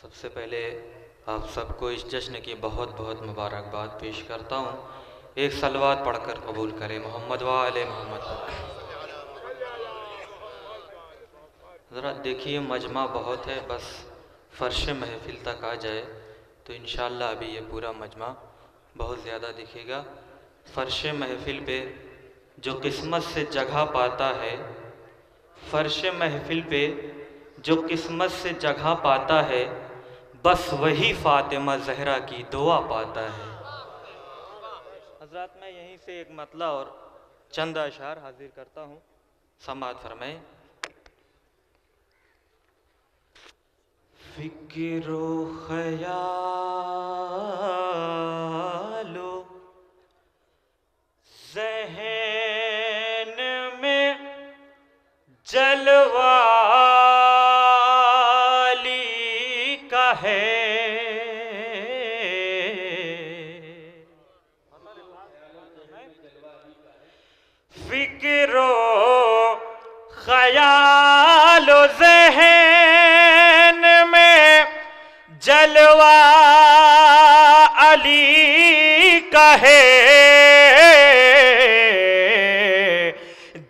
سب سے پہلے آپ سب کو اس جشن کی بہت بہت مبارکباد پیش کرتا ہوں۔ ایک صلوات پڑھ کر قبول کریں، محمد وآل محمد۔ ذرا دیکھیے مجمع بہت ہے، بس فرش محفل تک آ جائے تو انشاءاللہ ابھی یہ پورا مجمع بہت زیادہ دکھے گا۔ فرش محفل پہ جو قسمت سے جگہ پاتا ہے، فرش محفل پہ جو قسمت سے جگہ پاتا ہے، بس وہی فاطمہ زہرا کی دعا پاتا ہے۔ حضرات میں یہیں سے ایک مطلع اور چند اشعار حاضر کرتا ہوں، سماعت فرمائیں۔ فکر و خیال و ذہن میں جلوہ علی کا ہے، فکر و خیال و ذہن میں جلوہ علی کا ہے،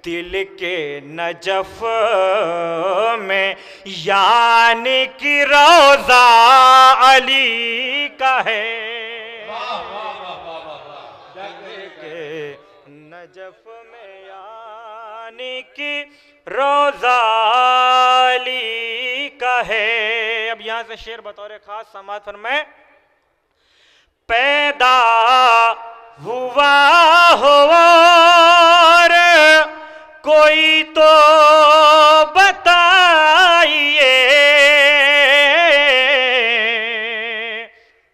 دل کے نجف میں یعنی کہ روضہ علی کا ہے، دل کے نجف میں یعنی کہ روضہ علی کا ہے۔ اب یہاں سے شعر بطور خاص سماعت فرمائیں۔ پیدا ہوا ہو اور کوئی تو بتائیے،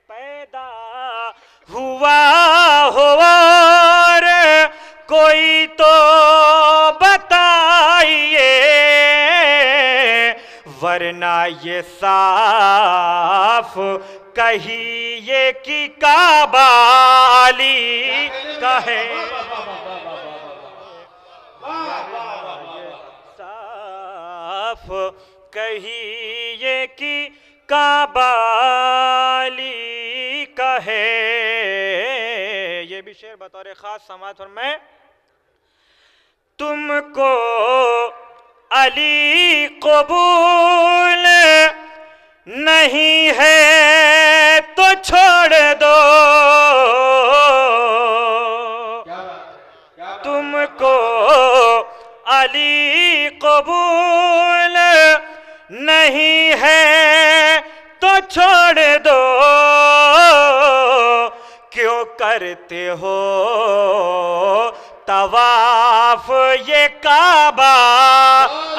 پیدا ہوا ہو اور کوئی تو بتائیے، ورنہ یہ صاف کہیے کہ کعبہ علی کا ہے، صاف کہیے کہ کعبہ علی کا ہے۔ یہ بھی شعر بطور خاص سماعت فرمائیں۔ تم کو علی قبول نہیں ہے تو چھوڑ دو، تم کو علی قبول نہیں ہے تو چھوڑ دو، کیوں کرتے ہو طواف یہ کعبہ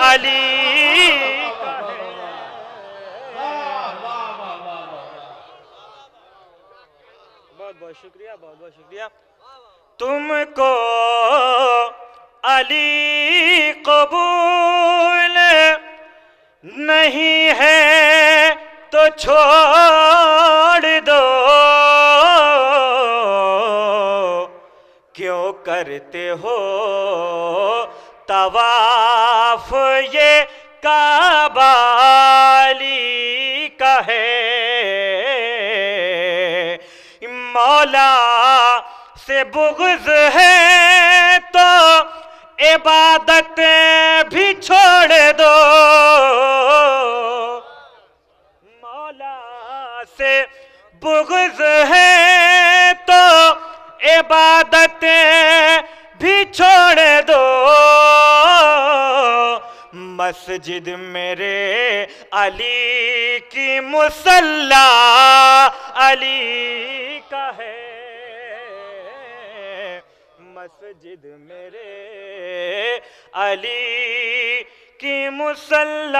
علی کا ہے۔ بہت بہت شکریہ، بہت بہت شکریہ۔ تم کو علی قبول نہیں ہے تو چھوڑ دو، کیوں کرتے ہو طواف یہ کعبہ علی کا ہے۔ مولا سے بغض ہے تو عبادت بھی چھوڑ دو، مولا سے بغض ہے تو عبادت بھی چھوڑ دو، مسجد میرے علی کی مصلی علی کا ہے، مسجد میرے علی کی مصلی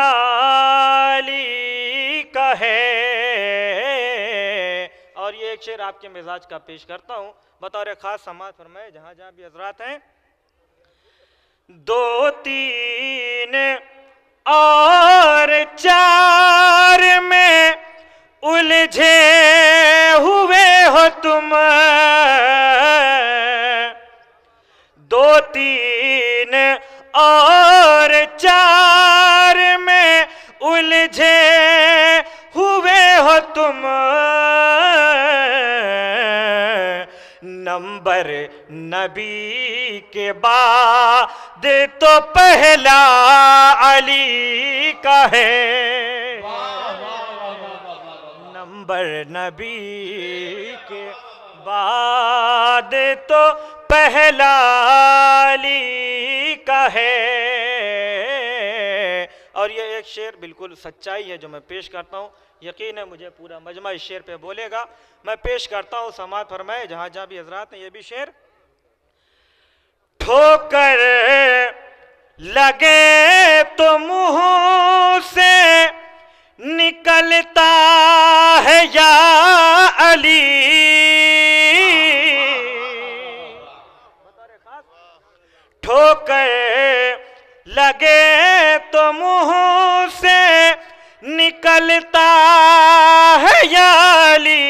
علی کا ہے۔ اور یہ ایک شعر آپ کے مزاج کا پیش کرتا ہوں، بطور خاص سماعت فرمائے جہاں جہاں بھی حضرات ہیں۔ دو تین اور چار میں الجھے ہوئے ہو تم، دو تین اور چار میں الجھے ہوئے تم نمبر نبی کے بعد تو پہلا علی کا ہے، نمبر نبی کے بعد تو پہلا علی کا ہے۔ اور یہ ایک شعر بالکل سچائی ہے جو میں پیش کرتا ہوں، یقین ہے مجھے پورا مجمع اس شعر پہ بولے گا، میں پیش کرتا ہوں، سماعت فرمائے جہاں جہاں بھی حضرات ہیں۔ یہ بھی شعر: ٹھوکر لگے تو منہ سے نکلتا ہے یا علی، ٹھوکر لگے تو منہ سے نکلتا ہے یا علی،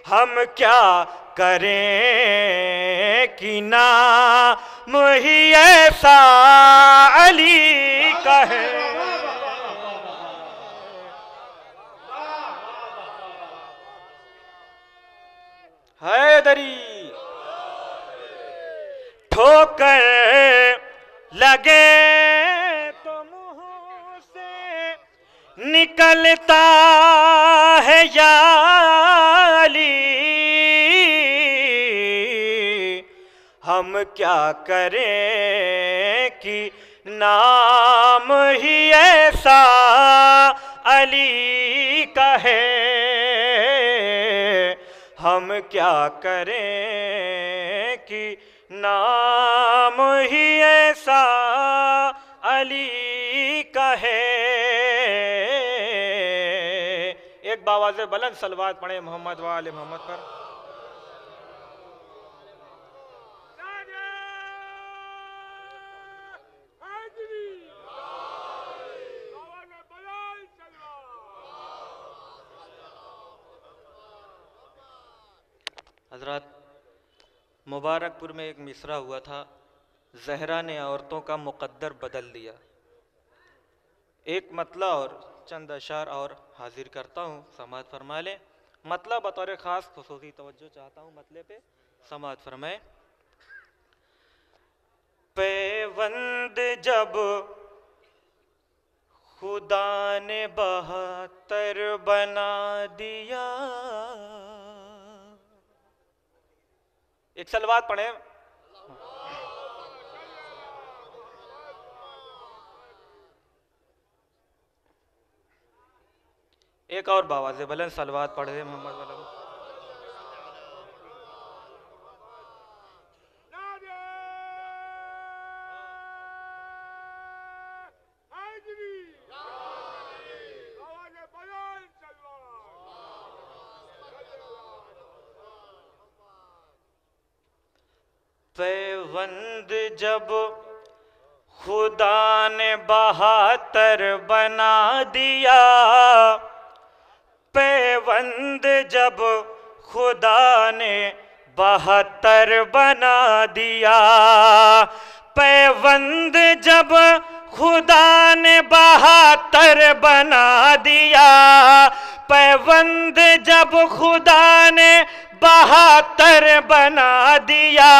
ہم کیا کریں کہ نام ہی ایسا علی کا ہے۔ حیدری ٹھوکر لگے تو منہ سے نکلتا ہے یا علی، ہم کیا کریں کہ نام ہی ایسا علی کا ہے، ہم کیا کریں کہ نام ہی ایسا علی کا ہے۔ ایک باواز بلند صلوات پڑھیں محمد و آل محمد پر۔ حضرات، مبارک پور میں ایک مصرع ہوا تھا: زہرا نے عورتوں کا مقدر بدل دیا۔ ایک مطلع اور چند اشعار اور حاضر کرتا ہوں، سماعت فرما لیں۔ مطلع بطور خاص خصوصی توجہ چاہتا ہوں مطلع پہ، سماعت فرمائیں۔ پیوند جب خدا نے 72 بنا دیا، ایک صلوات پڑھیں۔ ایک اور باواز بلند صلوات پڑھ دیں محمد والا۔ پیوند جب خدا نے 72 بنا دیا، پیوند جب خدا نے 72 بنا دیا، پیوند جب خدا نے 72 بنا دیا، پیوند جب خدا نے 72 بنا دیا،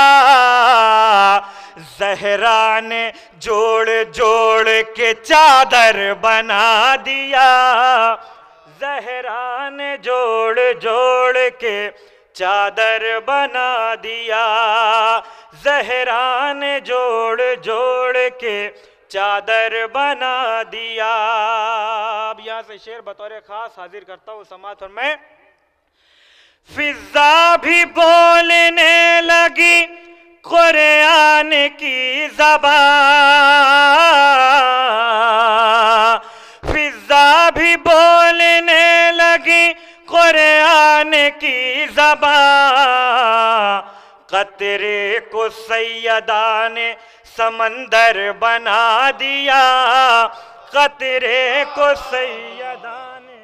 زہرا نے جوڑ جوڑ کے چادر بنا دیا، زہرا نے جوڑ جوڑ کے چادر بنا دیا، زہرا نے جوڑ جوڑ کے چادر بنا دیا۔ اب یہاں سے شعر بطور خاص حاضر کرتا ہوں، سماعت فرمائیں۔ فضا بھی بولنے لگی قرآن کی زبان، فضا بھی بولنے لگی قرآن کی زبان، قطرے کو سیدہ نے سمندر بنا دیا، قطرے کو سیدہ نے